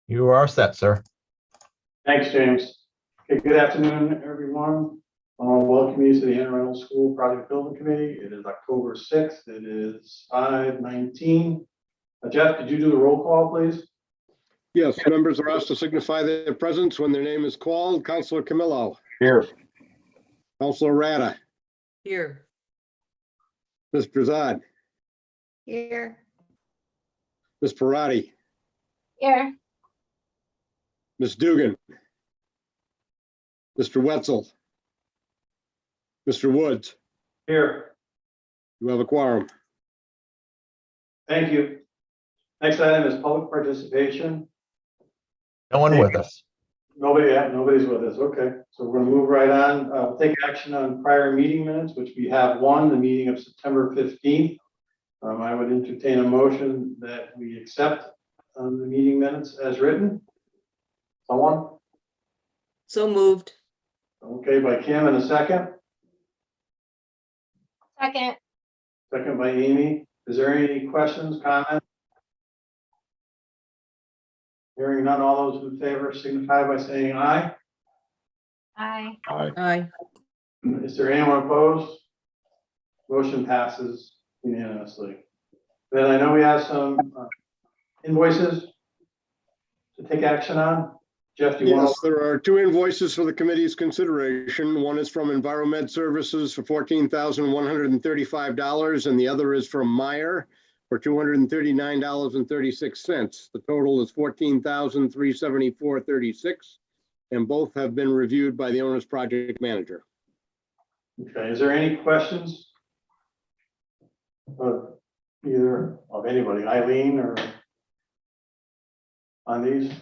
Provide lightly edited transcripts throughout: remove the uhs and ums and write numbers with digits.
You are set, sir. Thanks, James. Okay, good afternoon, everyone. I want to welcome you to the Reynolds School Project Building Committee. It is October 6th. It is 5:19. Jeff, could you do the roll call, please? Yes, members are asked to signify their presence when their name is called. Councilor Camillo. Here. Councilor Rada. Here. Ms. Brazad. Here. Ms. Parati. Here. Ms. Dugan. Mr. Wetzel. Mr. Woods. Here. You have a quorum. Thank you. Next item is public participation. No one with us. Nobody's with us. Okay, so we're going to move right on. Take action on prior meeting minutes, which we have one, the meeting of September 15th. I would entertain a motion that we accept the meeting minutes as written. Someone? So moved. Okay, by Kim, and a second. Second. Second by Amy. Is there any questions, comments? Hearing none, all those in favor signify by saying aye. Aye. Aye. Is there anyone opposed? Motion passes unanimously. Then I know we have some invoices to take action on. Jeff, do you want Yes, there are two invoices for the committee's consideration. One is from Enviromed Services for $14,135, and the other is from Meyer for $239.36. The total is $14,374.36, and both have been reviewed by the owner's project manager. Okay, is there any questions? Either of anybody, Eileen, or on these?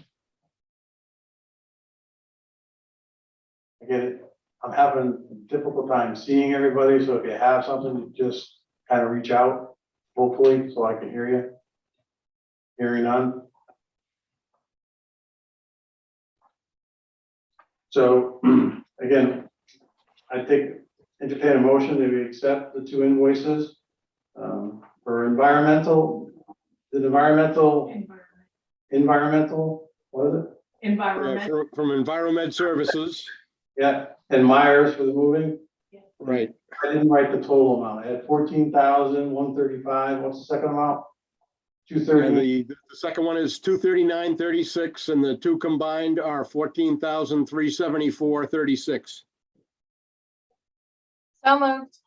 I get it. I'm having a difficult time seeing everybody, so if you have something, just kind of reach out, hopefully, so I can hear you. Hearing none. So, again, I think entertain a motion that we accept the two invoices for environmental, what is it? Environment. From Enviromed Services, Yeah, and Myers for the moving. right. I didn't write the total amount. I had 14,135. What's the second amount? And 230. the second one is $239.36, and the two combined are $14,374.36. So moved.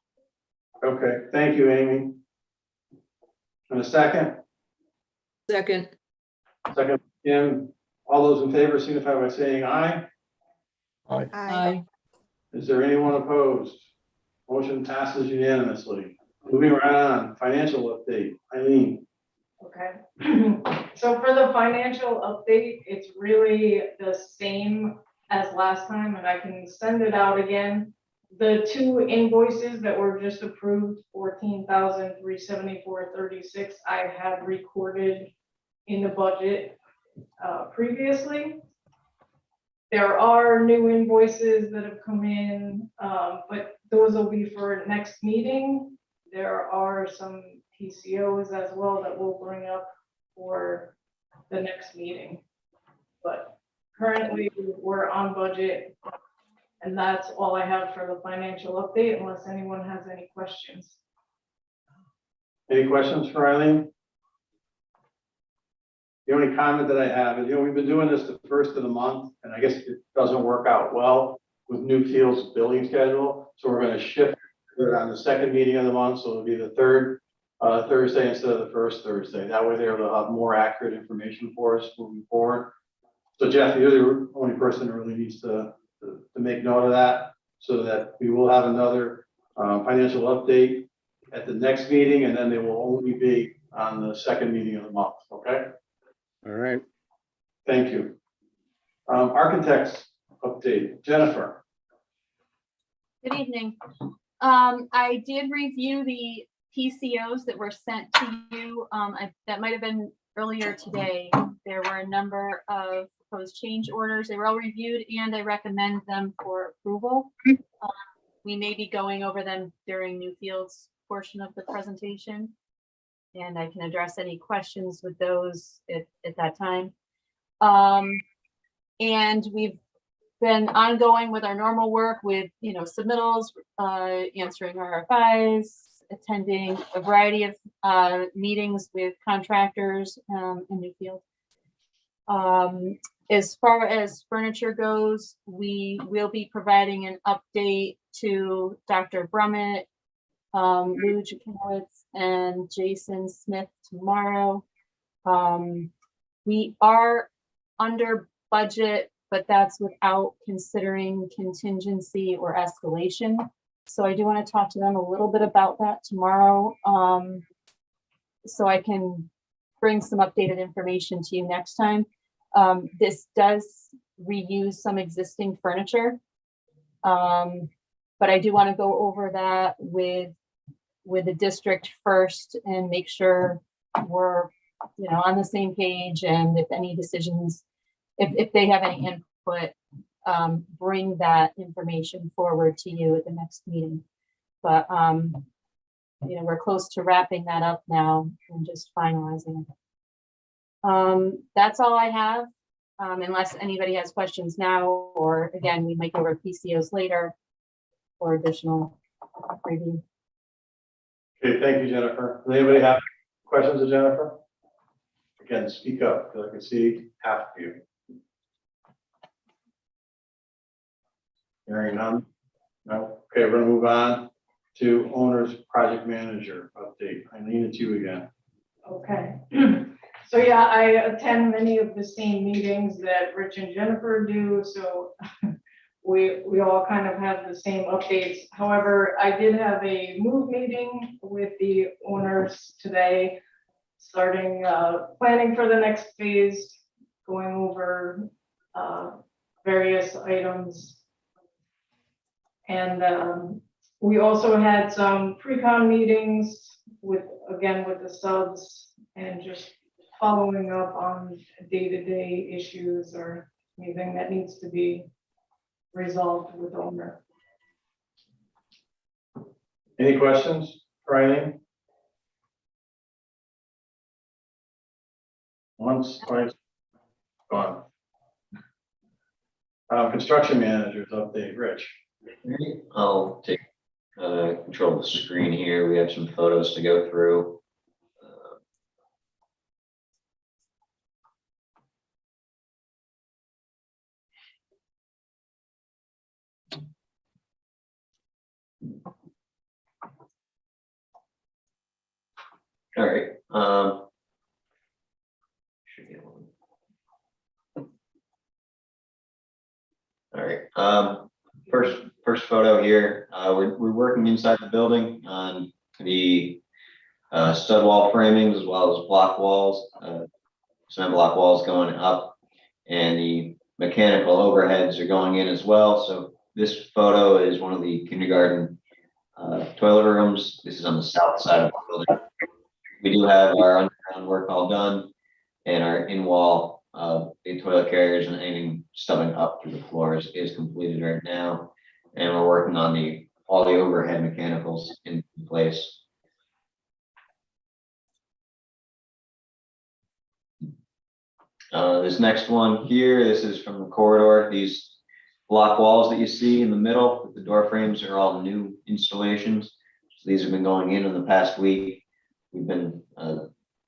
Okay, thank you, Amy. And a second? Second. Second, Kim. All those in favor signify by saying aye. Aye. Is there anyone opposed? Motion passes unanimously. Moving right on, financial update. Eileen. Okay, so for the financial update, it's really the same as last time, and I can send it out again. The two invoices that were just approved, $14,374.36, I had recorded in the budget previously. There are new invoices that have come in, but those will be for next meeting. There are some PCOs as well that we'll bring up for the next meeting. But currently we're on budget, and that's all I have for the financial update unless anyone has any questions. Any questions for Eileen? The only comment that I have is, we've been doing this the first of the month, and I guess it doesn't work out well with Newfield's billing schedule. So we're going to shift it on the second meeting of the month. So it'll be the third Thursday instead of the first Thursday. That way they'll have more accurate information for us moving forward. So Jeff, you're the only person that really needs to make note of that, so that we will have another financial update at the next meeting, and then they will only be on the second meeting of the month. Okay. All right. Thank you. Architects update, Jennifer. Good evening. I did review the PCOs that were sent to you. That might have been earlier today. There were a number of proposed change orders. They were all reviewed, and I recommend them for approval. We may be going over them during Newfield's portion of the presentation, and I can address any questions with those at that time. And we've been ongoing with our normal work with, submittals, answering RFIs, attending a variety of meetings with contractors in Newfield. As far as furniture goes, we will be providing an update to Dr. Brummett, Lou Jacowitz, and Jason Smith tomorrow. We are under budget, but that's without considering contingency or escalation. So I do want to talk to them a little bit about that tomorrow. So I can bring some updated information to you next time. This does reuse some existing furniture. But I do want to go over that with the district first and make sure we're, on the same page. And if any decisions, if they have any input, bring that information forward to you at the next meeting. But, we're close to wrapping that up now and just finalizing it. That's all I have, unless anybody has questions now, or again, we might go over PCOs later for additional review. Okay, thank you, Jennifer. Does anybody have questions of Jennifer? Again, speak up, because I can see half of you. Hearing none? No? Okay, we're gonna move on to owner's project manager update. Eileen, it's you again. Okay. So yeah, I attend many of the same meetings that Rich and Jennifer do, so we all kind of have the same updates. However, I did have a move meeting with the owners today, starting planning for the next phase, going over various items. And we also had some pre-con meetings with the subs, and just following up on day-to-day issues or anything that needs to be resolved with owner. Any questions for Eileen? Once, twice, gone. Construction managers update, Rich. I'll take control of the screen here. We have some photos to go through. All right. Should be able to- All right. First photo here. We're working inside the building on the stud wall framings as well as block walls, cement block walls going up, and the mechanical overheads are going in as well. So this photo is one of the kindergarten toilet rooms. This is on the south side of the building. We do have our underground work all done, and our in-wall, the toilet carriers and anything stubbing up through the floors is completed right now. And we're working on all the overhead mechanicals in place. This next one here, this is from the corridor. These block walls that you see in the middle with the door frames are all new installations. So these have been going in the past week. We've been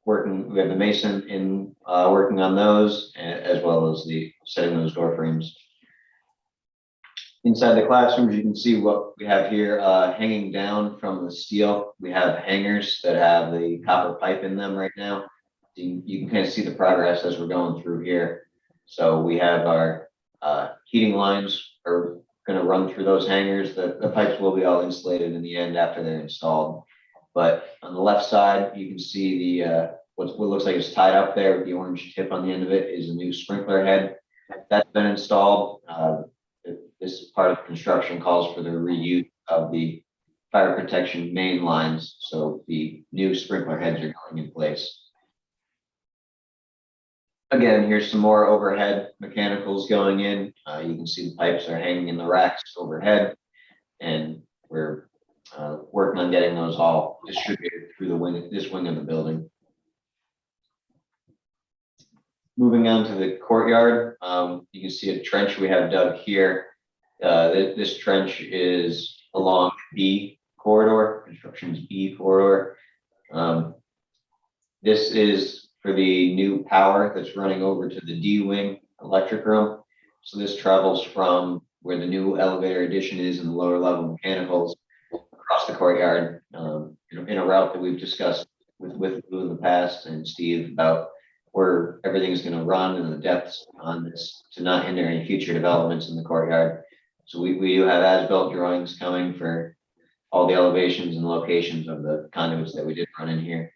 working, we have the mason in working on those, as well as setting those door frames. Inside the classrooms, you can see what we have here hanging down from the steel. We have hangers that have the copper pipe in them right now. You can kind of see the progress as we're going through here. So we have our heating lines are going to run through those hangers. The pipes will be all insulated in the end after they're installed. But on the left side, you can see what looks like it's tied up there with the orange tip on the end of it is a new sprinkler head. That's been installed. This part of construction calls for the reuse of the fire protection main lines. So the new sprinkler heads are going in place. Again, here's some more overhead mechanicals going in. You can see the pipes are hanging in the racks overhead, and we're working on getting those all distributed through this wing of the building. moving on to the courtyard, you can see a trench we have dug here. This trench is along B corridor, construction's B corridor. This is for the new power that's running over to the D wing electric room. So this travels from where the new elevator addition is in the lower level mechanicals across the courtyard, in a route that we've discussed with you in the past and Steve about where everything's going to run and the depths on this to not hinder any future developments in the courtyard. So we do have as-built drawings coming for all the elevations and locations of the conduits that we did run in here.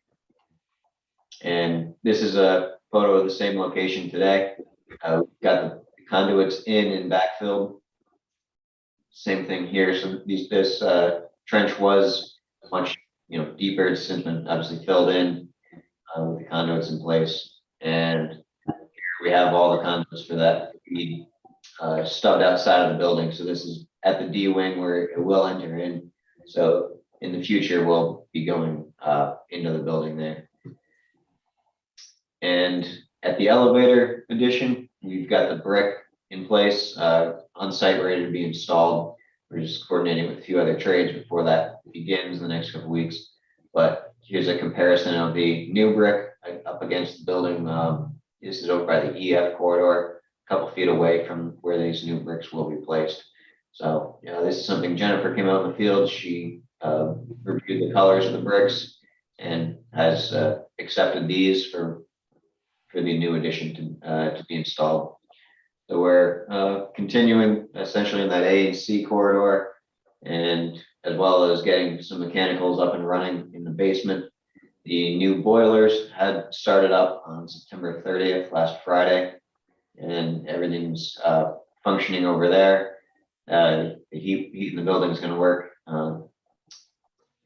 And this is a photo of the same location today. We've got the conduits in and backfilled. Same thing here. So this trench was much deeper. It's since been obviously filled in with the conduits in place. And here we have all the conduits for that to be stubbed outside of the building. So this is at the D wing where it will enter in. So in the future, we'll be going into the building there. And at the elevator addition, we've got the brick in place, on site, ready to be installed. We're just coordinating with a few other trades before that begins in the next couple of weeks. But here's a comparison of the new brick up against the building. This is over by the EF corridor, a couple feet away from where these new bricks will be placed. So, this is something Jennifer came out in the field. She reviewed the colors of the bricks and has accepted these for the new addition to be installed. So we're continuing essentially in that A and C corridor, and as well as getting some mechanicals up and running in the basement. The new boilers had started up on September 30th, last Friday, and everything's functioning over there. The heat in the building is going to work,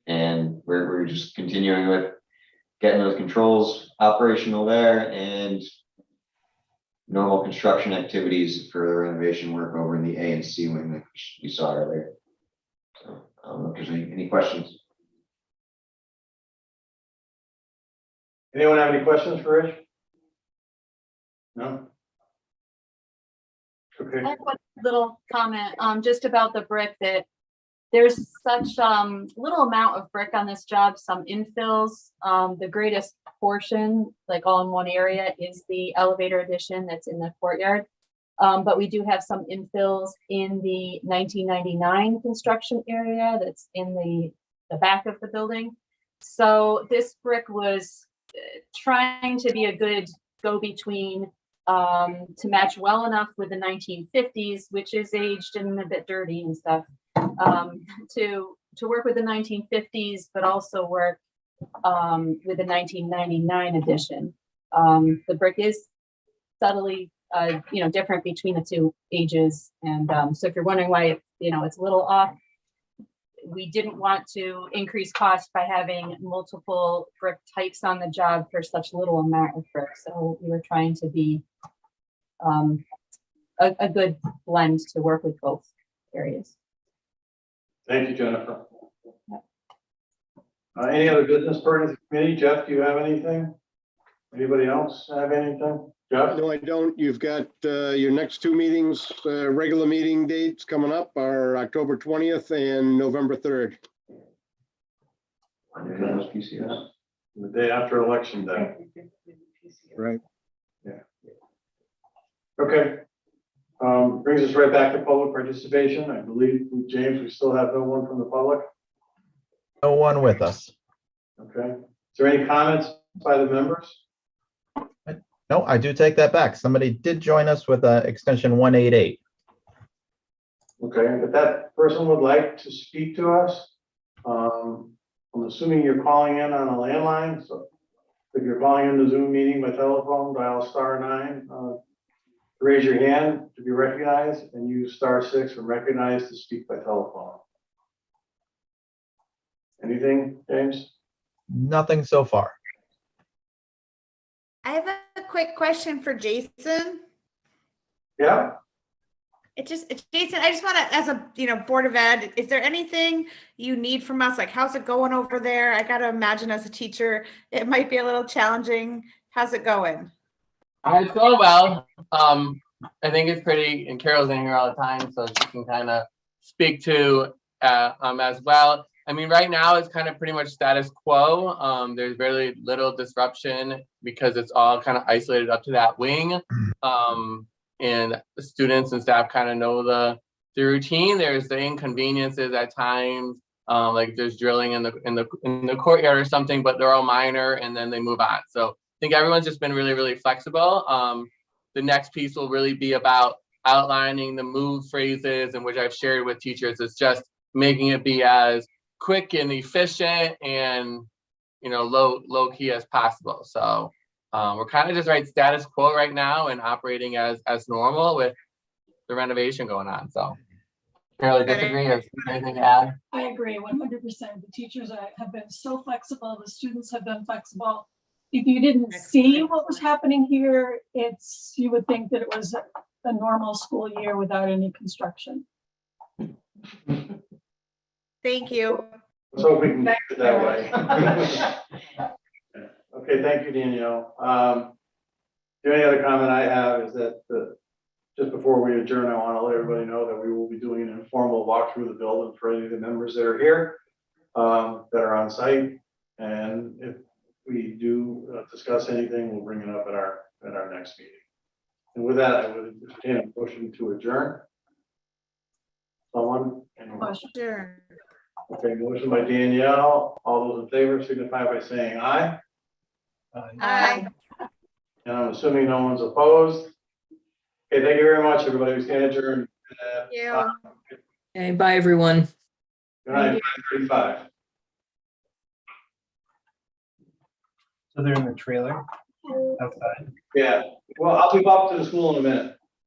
and we're just continuing with getting those controls operational there and normal construction activities for the renovation work over in the A and C wing that we saw earlier. So I don't know if there's any questions. Anyone have any questions for Rich? No? Okay. I have one little comment, just about the brick, that there's such little amount of brick on this job, some infills. The greatest portion, like all in one area, is the elevator addition that's in the courtyard. But we do have some infills in the 1999 construction area that's in the back of the building. So this brick was trying to be a good go-between, to match well enough with the 1950s, which is aged and a bit dirty and stuff, to work with the 1950s, but also work with the 1999 edition. The brick is subtly, different between the two ages, and so if you're wondering why it's a little off, we didn't want to increase cost by having multiple brick types on the job for such little amount of brick. So we were trying to be a good blend to work with both areas. Thank you, Jennifer. Any other business pertinent to the committee? Jeff, do you have anything? Anybody else have anything? Jeff? No, I don't. You've got your next two meetings, regular meeting dates coming up are October 20th and November 3rd. The day after election day. Right. Okay. Brings us right back to public participation. I believe, James, we still have no one from the public. No one with us. Okay. Is there any comments by the members? No, I do take that back. Somebody did join us with extension 188. Okay, if that person would like to speak to us, I'm assuming you're calling in on a landline. So if you're calling in the Zoom meeting by telephone, dial *9. Raise your hand to be recognized and use *6 when recognized to speak by telephone. Anything, James? Nothing so far. I have a quick question for Jason. Yeah. Jason, I just want to, as a Board of Ed, is there anything you need from us? Like, how's it going over there? I got to imagine as a teacher, it might be a little challenging. How's it going? It's going well. I think it's pretty, and Carol's in here all the time, so she can kind of speak to as well. I mean, right now it's kind of pretty much status quo. There's very little disruption because it's all kind of isolated up to that wing. And the students and staff kind of know the routine. There's the inconveniences at times, like there's drilling in the courtyard or something, but they're all minor, and then they move on. So I think everyone's just been really, really flexible. The next piece will really be about outlining the move phrases, and which I've shared with teachers, is just making it be as quick and efficient and, you know, low key as possible. So we're kind of just status quo right now and operating as normal with the renovation going on. So Carol, disagree or anything to add? I agree 100%. The teachers have been so flexible. The students have been flexible. If you didn't see what was happening here, you would think that it was a normal school year without any construction. Thank you. Let's hope we can keep it that way. Okay, thank you, Danielle. The only other comment I have is that just before we adjourn, I want to let everybody know that we will be doing an informal walk through the building for any of the members that are here, that are on site. And if we do discuss anything, we'll bring it up at our next meeting. And with that, I would entertain a motion to adjourn. Someone? Anyone? Sure. Okay, motion by Danielle. All those in favor signify by saying aye. Aye. And I'm assuming no one's opposed. Okay, thank you very much, everybody. We stand adjourned. Thank you. Okay, bye, everyone. Good night, 5:35. So they're in the trailer outside. Yeah, well, I'll be up to the school in a minute.